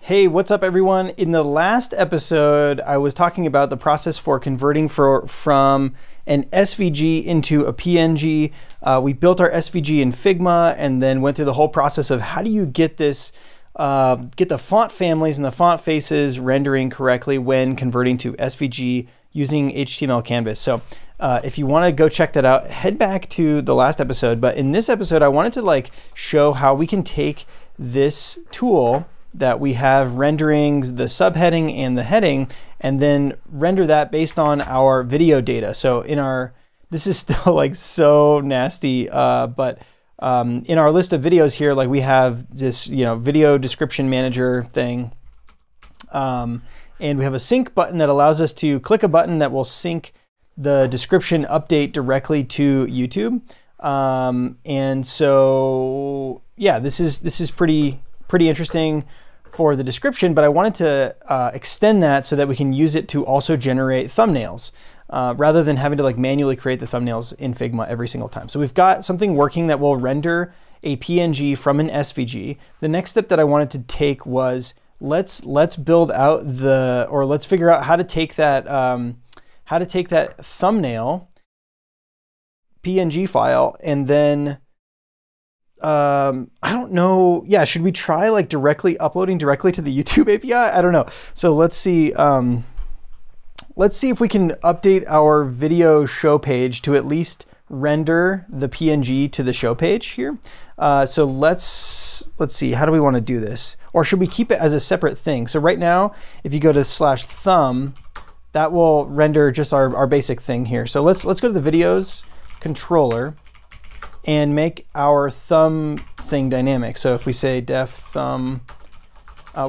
Hey, what's up everyone? In the last episode, I was talking about the process for converting from an SVG into a PNG. We built our SVG in Figma and then went through the whole process of how do you get this, get the font families and the font faces rendering correctly when converting to SVG using HTML Canvas. So if you want to go check that out, head back to the last episode. But in this episode, I wanted to show how we can take this tool that we have rendering the subheading and the heading, and then render that based on our video data. So in our, this is still so nasty, but in our list of videos here, we have this, video description manager thing. And we have a sync button that allows us to click a button that will sync the description update directly to YouTube. And so, yeah, this is pretty interesting for the description, but I wanted to extend that so that we can use it to also generate thumbnails rather than having to manually create the thumbnails in Figma every single time. So we've got something working that will render a PNG from an SVG. The next step that I wanted to take was let's build out let's figure out how to take that thumbnail PNG file and then I don't know. Yeah, should we try uploading directly to the YouTube API? I don't know. So let's see. Let's see if we can update our video show page to at least render the PNG to the show page here. So let's see. How do we want to do this? Or should we keep it as a separate thing? So right now, if you go to /thumb, that will render just our basic thing here. So let's go to the videos controller and make our thumb thing dynamic. So if we say def thumb,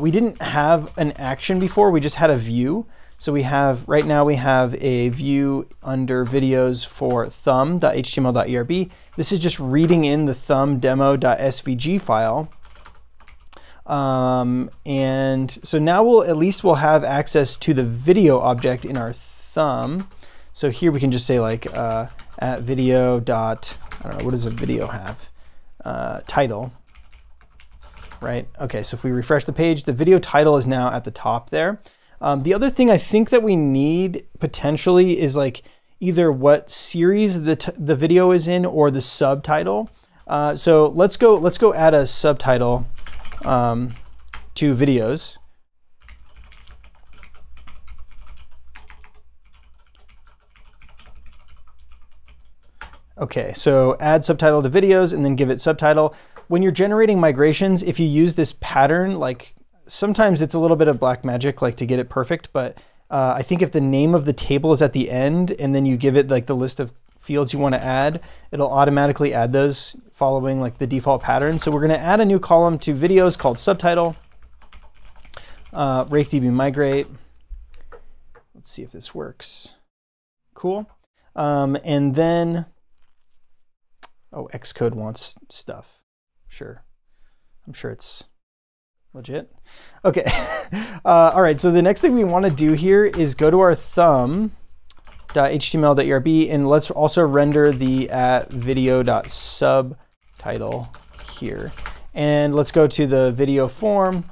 we didn't have an action before, we just had a view. So right now we have a view under videos for thumb.html.erb. This is just reading in the thumb demo.svg file. And so now we'll have access to the video object in our thumb. So here we can just say at video dot, I don't know, what does a video have? Title, right? Okay, so if we refresh the page, the video title is now at the top there. The other thing I think that we need potentially is either what series the video is in or the subtitle. So let's go add a subtitle to videos. Okay, so add subtitle to videos and then give it subtitle. When you're generating migrations, if you use this pattern, sometimes it's a little bit of black magic to get it perfect, but I think if the name of the table is at the end and then you give it the list of fields you want to add, it'll automatically add those following the default pattern. So we're going to add a new column to videos called subtitle, rakedb migrate. Let's see if this works. Cool. And then, oh, Xcode wants stuff. Sure. I'm sure it's legit. Okay. All right. So the next thing we want to do here is go to our thumb.html.erb and let's also render the at video.subtitle here. And let's go to the video form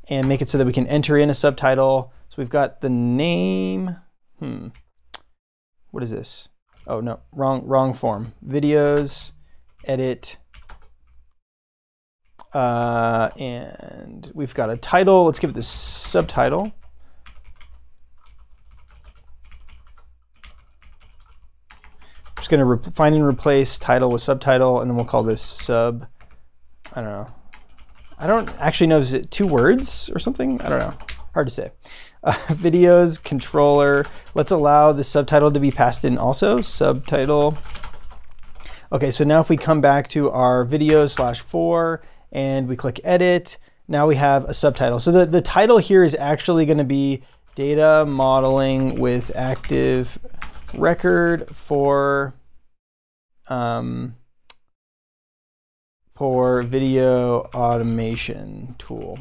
and make it so that we can enter in a subtitle. So we've got the name. What is this? Oh no, wrong form. Videos, edit, and we've got a title. Let's give it the subtitle. I'm just going to find and replace title with subtitle, and then we'll call this sub. I don't know. I don't actually know. Is it 2 words or something? I don't know. Hard to say. Videos controller. Let's allow the subtitle to be passed in also. Subtitle. Okay, so now if we come back to our videos /4 and we click edit, now we have a subtitle. So the title here is actually going to be data modeling with active record for video automation tool.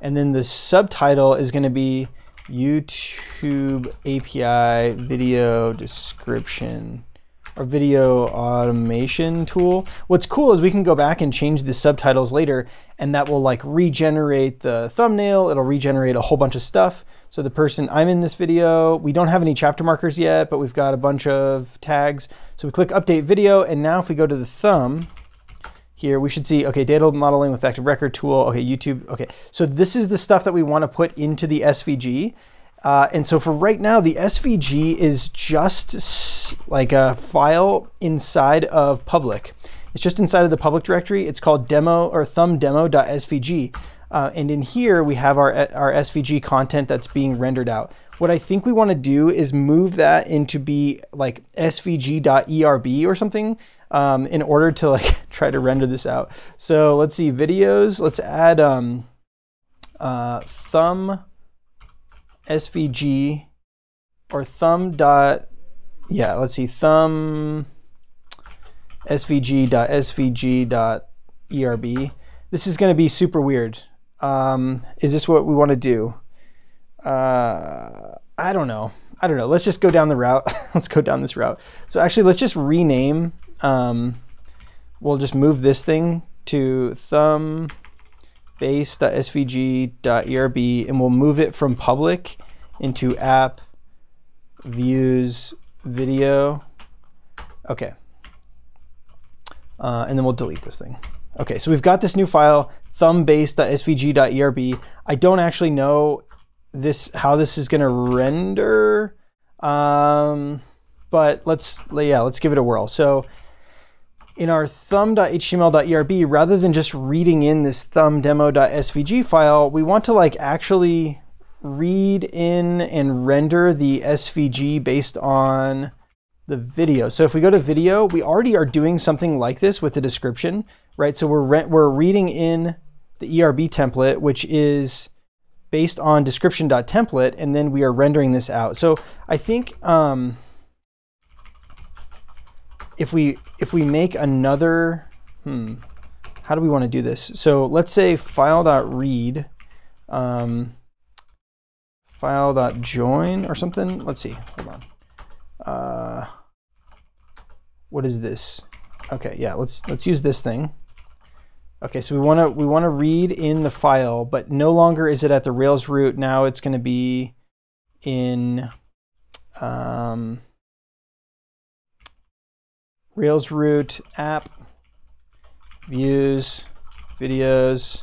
And then the subtitle is going to be YouTube API video description our video automation tool. What's cool is we can go back and change the subtitles later, and that will like regenerate the thumbnail. It'll regenerate a whole bunch of stuff. So the person, I'm in this video, we don't have any chapter markers yet, but we've got a bunch of tags. So we click update video, and now if we go to the thumb here, we should see, okay, data modeling with active record tool, okay, YouTube, okay. So this is the stuff that we want to put into the SVG. And so for right now, the SVG is just like a file inside of public. It's just inside of the public directory. It's called demo or thumbdemo.svg. And in here, we have our SVG content that's being rendered out. What I think we want to do is move that into be like svg.erb or something in order to like try to render this out. So let's see, videos. Let's add thumb SVG or thumb dot, yeah, let's see, thumb svg.svg.erb. This is going to be super weird. Is this what we want to do? I don't know. Let's just go down the route. Let's go down this route. So actually, let's just rename. We'll just move this thing to thumb base.svg.erb, and we'll move it from public into app views video. Okay. And then we'll delete this thing. Okay, so we've got this new file, thumbbase.svg.erb. I don't actually know how this is going to render, but let's give it a whirl. So in our thumb.html.erb, rather than just reading in this thumbdemo.svg file, we want to like actually read in and render the SVG based on the video. So if we go to video, we already are doing something like this with the description, right? So we're reading in the ERB template, which is based on description.template, and then we are rendering this out. So I think if we make another, how do we want to do this? So let's say file.read, file.join or something. Let's see, hold on. What is this? Okay, yeah, let's use this thing. Okay, so we want to read in the file, but no longer is it at the Rails root. Now it's going to be in Rails root app views videos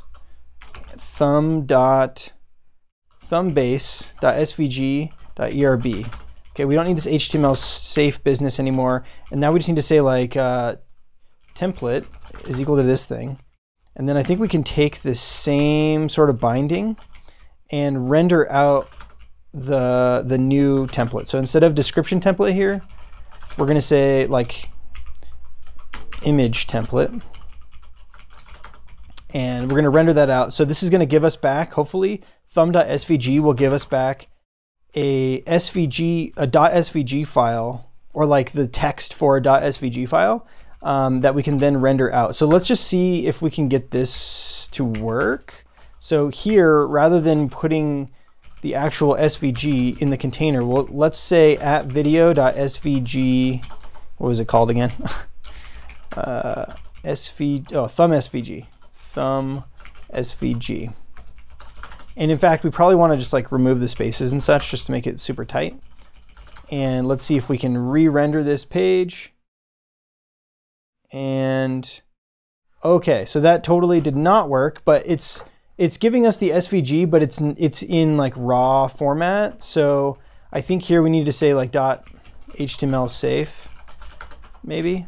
thumbbase.svg.erb. Okay, we don't need this HTML safe business anymore, and now we just need to say like template is equal to this thing. And then I think we can take this same sort of binding and render out the new template. So instead of description template here, we're going to say like image template. And we're going to render that out. So this is going to give us back, hopefully, thumb.svg will give us back a .svg file, or like the text for a .svg file. That we can then render out. So let's just see if we can get this to work. So here, rather than putting the actual SVG in the container, well, let's say at video.svg, what was it called again? Thumb SVG. Thumb SVG. And in fact, we probably want to just like remove the spaces and such just to make it super tight. And let's see if we can re-render this page. And okay, so that totally did not work, but it's giving us the SVG, but it's in like raw format. So I think here we need to say like .html safe, maybe.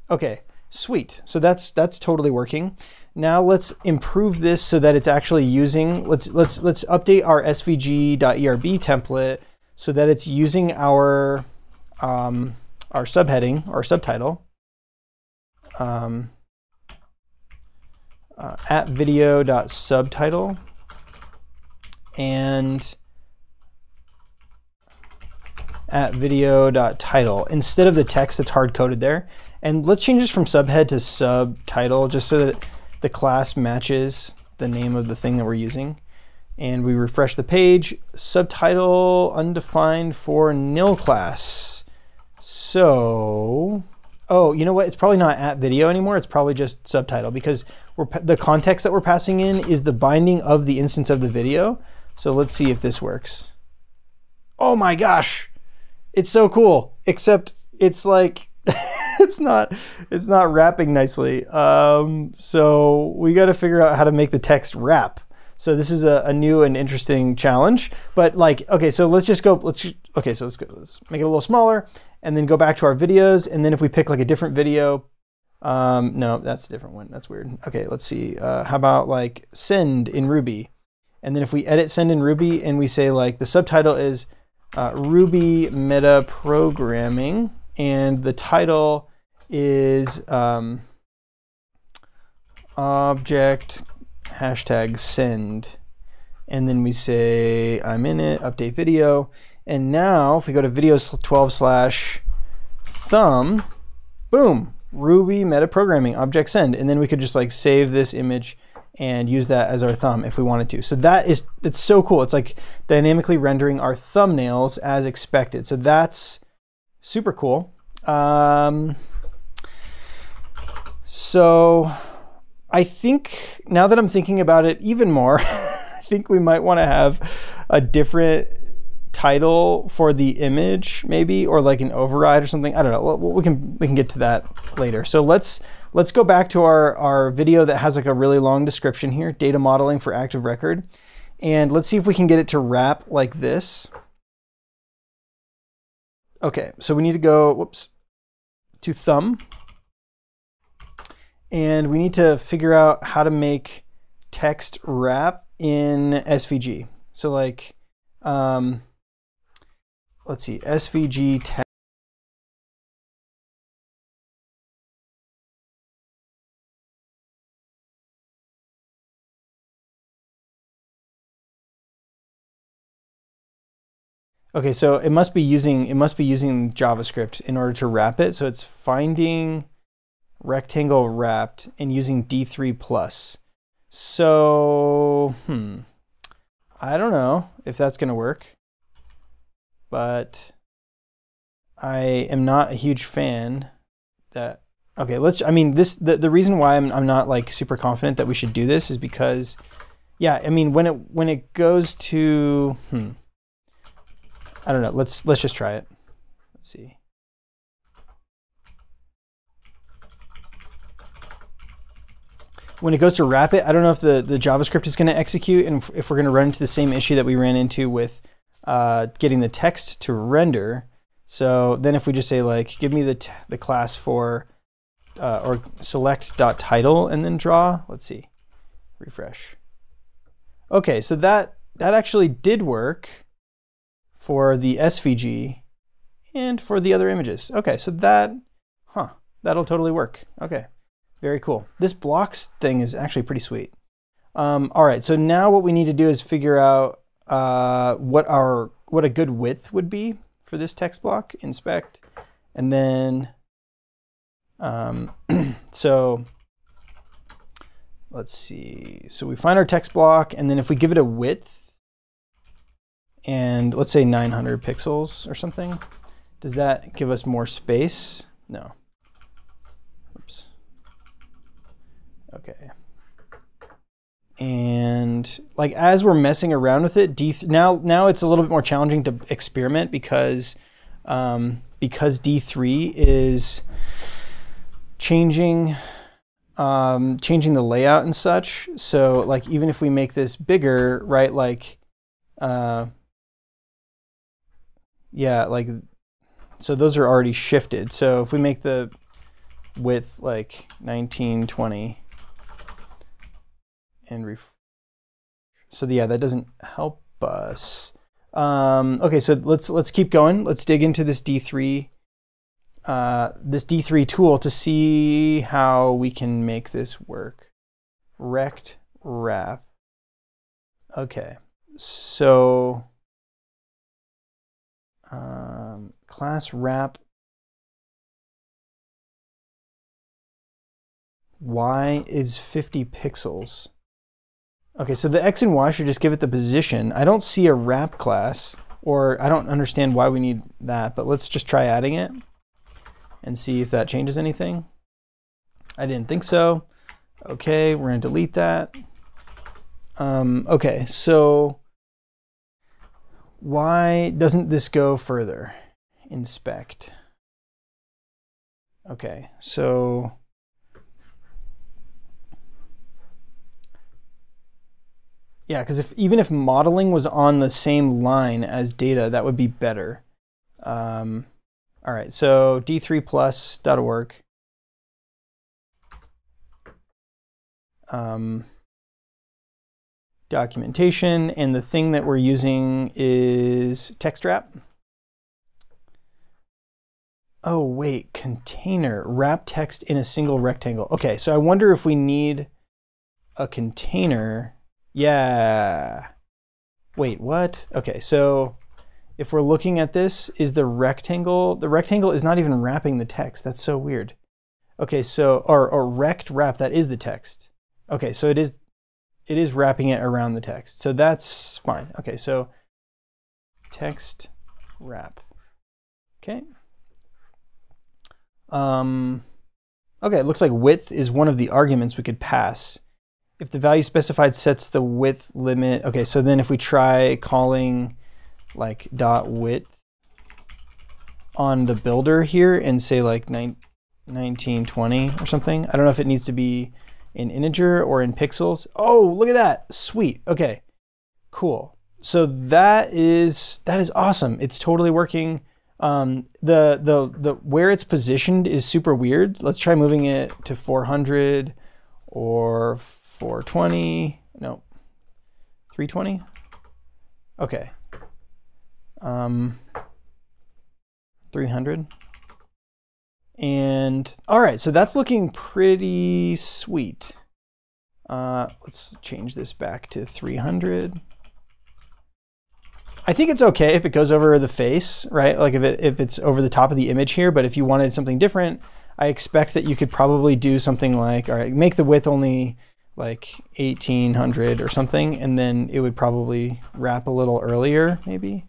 Okay, sweet. So that's totally working. Now let's improve this so that it's actually using. Let's update our svg.erb template so that it's using our subheading or subtitle. At video.subtitle and at video.title instead of the text that's hard coded there. And let's change this from subhead to subtitle just so that the class matches the name of the thing that we're using. And we refresh the page. Subtitle undefined for nil class. So, oh, you know what? It's probably not at video anymore. It's probably just subtitle, because the context that we're passing in is the binding of the instance of the video. So let's see if this works. Oh my gosh, it's so cool, except it's like, it's not wrapping nicely. So we got to figure out how to make the text wrap. So this is a new and interesting challenge, but like, okay, so let's just go, let's make it a little smaller and then go back to our videos. And then if we pick like a different video, no, that's a different one. That's weird. Okay, let's see. How about like send in Ruby? And then if we edit send in Ruby and we say like the subtitle is Ruby meta programming, and the title is object #send, and then we say I'm in it, update video. And now if we go to videos 12/thumb, boom, Ruby meta programming object send, and then we could just like save this image and use that as our thumb if we wanted to. So it's so cool. It's like dynamically rendering our thumbnails as expected. So that's super cool. So I think now that I'm thinking about it even more, I think we might want to have a different title for the image, maybe, or like an override or something. I don't know. We can get to that later. So let's go back to our video that has like a really long description here, data modeling for active record. And let's see if we can get it to wrap like this. Okay, so we need to go, whoops, to thumb. And we need to figure out how to make text wrap in SVG. So like, let's see, SVG text. Okay, so it must be using JavaScript in order to wrap it. So it's finding rectangle wrapped and using D3+. So, I don't know if that's gonna work, but I am not a huge fan that, okay, the reason why I'm not like super confident that we should do this is because, yeah, I mean, when it goes to, I don't know, let's just try it. Let's see. When it goes to wrap it, I don't know if the JavaScript is going to execute and if we're going to run into the same issue that we ran into with getting the text to render. So then if we just say like, give me the class for, or select.title and then draw, let's see, refresh. Okay, so that actually did work for the SVG and for the other images. Okay, so that'll totally work. Okay. Very cool. This blocks thing is actually pretty sweet. All right, so now what we need to do is figure out what a good width would be for this text block, inspect, and then so let's see. So we find our text block, and then if we give it a width, and let's say 900 pixels or something, does that give us more space? No. Oops. Okay. And like as we're messing around with it, now it's a little bit more challenging to experiment because D3 is changing the layout and such. So like even if we make this bigger, right? Like yeah, like so those are already shifted. So if we make the width like 1920 and so yeah, that doesn't help us. Okay, so let's keep going. Let's dig into this D3 tool to see how we can make this work. Rect wrap. Okay, so class wrap y is 50 pixels. Okay, so the X and Y should just give it the position. I don't see a wrap class, or I don't understand why we need that, but let's just try adding it. and see if that changes anything. I didn't think so. Okay, we're going to delete that. Okay, so why doesn't this go further? Inspect. Okay, so yeah, because even if modeling was on the same line as data, that would be better. All right, so d3plus.org. Documentation, and the thing that we're using is text wrap. Oh wait, container, wrap text in a single rectangle. Okay, so I wonder if we need a container. Yeah. Wait, what? Okay, so if we're looking at this, is the rectangle is not even wrapping the text. That's so weird. Okay, so, or rect wrap, that is the text. Okay, so it is wrapping it around the text. So that's fine. Okay, so text wrap. Okay. Okay, it looks like width is one of the arguments we could pass. If the value specified sets the width limit, okay, so then if we try calling like dot width on the builder here and say like 1920 or something, I don't know if it needs to be in integer or in pixels. Oh, look at that. Sweet. Okay, cool. So that is awesome. It's totally working. The where it's positioned is super weird. Let's try moving it to 400 or 420. No, 320. Okay. 300. And all right, so that's looking pretty sweet. Let's change this back to 300. I think it's okay if it goes over the face, right? Like if it's over the top of the image here, but if you wanted something different, I expect that you could probably do something like, all right, make the width only like 1800 or something, and then it would probably wrap a little earlier, maybe.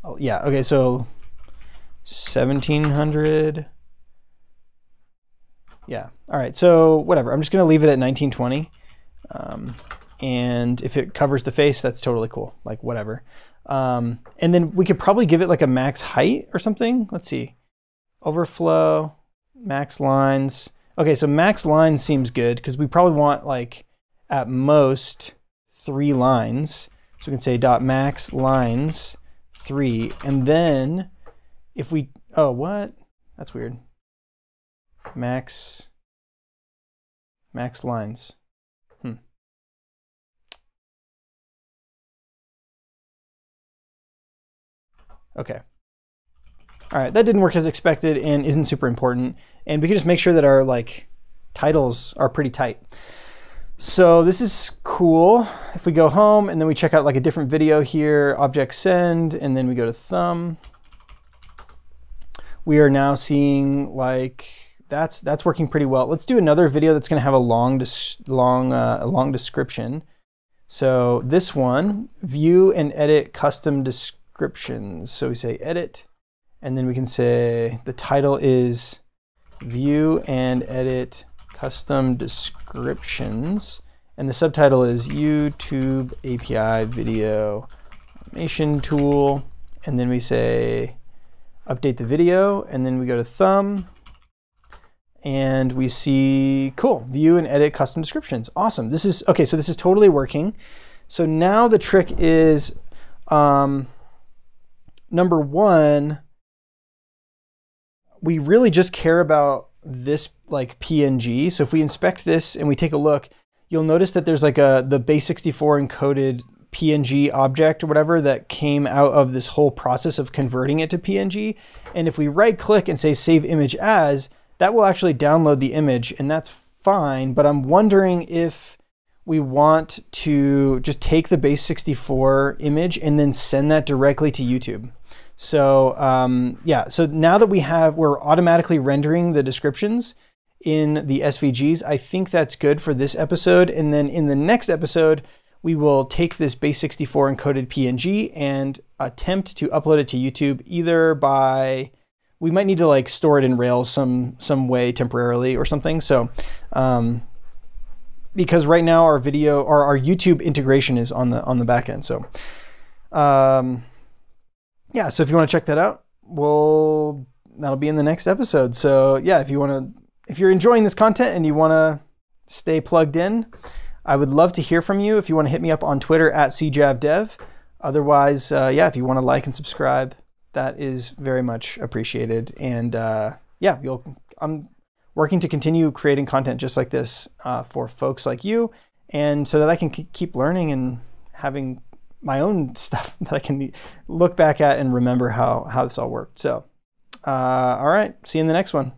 Oh, yeah, okay, so 1700. Yeah, all right, so whatever. I'm just gonna leave it at 1920. And if it covers the face, that's totally cool, like whatever. And then we could probably give it like a max height or something. Let's see, overflow, max lines. Okay, so max lines seems good because we probably want like at most 3 lines. So we can say dot max lines 3, and then if we, oh, what? That's weird. Max lines. Okay. All right, that didn't work as expected and isn't super important. And we can just make sure that our like titles are pretty tight. So this is cool. If we go home and then we check out like a different video here, object send, and then we go to thumb, we are now seeing like that's working pretty well. Let's do another video that's going to have a long description. So this one, view and edit custom descriptions. So we say edit, and then we can say the title is view and edit custom descriptions, and the subtitle is YouTube API video automation tool, and then we say update the video, and then we go to thumb, and we see, cool, view and edit custom descriptions. Awesome. This is, okay, so this is totally working. So now the trick is, number one, we really just care about this like PNG. So if we inspect this and we take a look, you'll notice that there's like the base64 encoded PNG object or whatever that came out of this whole process of converting it to PNG. And if we right click and say save image as, that will actually download the image, and that's fine. But I'm wondering if we want to just take the base64 image and then send that directly to YouTube. So yeah, so now that we're automatically rendering the descriptions in the SVGs, I think that's good for this episode. And then in the next episode, we will take this base64 encoded PNG and attempt to upload it to YouTube either by we might need to like store it in Rails some way temporarily or something. So because right now our video or our YouTube integration is on the back end. So yeah, so if you want to check that out, that'll be in the next episode. So yeah, if you're enjoying this content and you want to stay plugged in, I would love to hear from you. If you want to hit me up on Twitter at cjavdev. Otherwise, yeah, if you want to like and subscribe, that is very much appreciated. And yeah, I'm working to continue creating content just like this for folks like you, and so that I can keep learning and having my own stuff that I can look back at and remember how this all worked. So, all right, see you in the next one.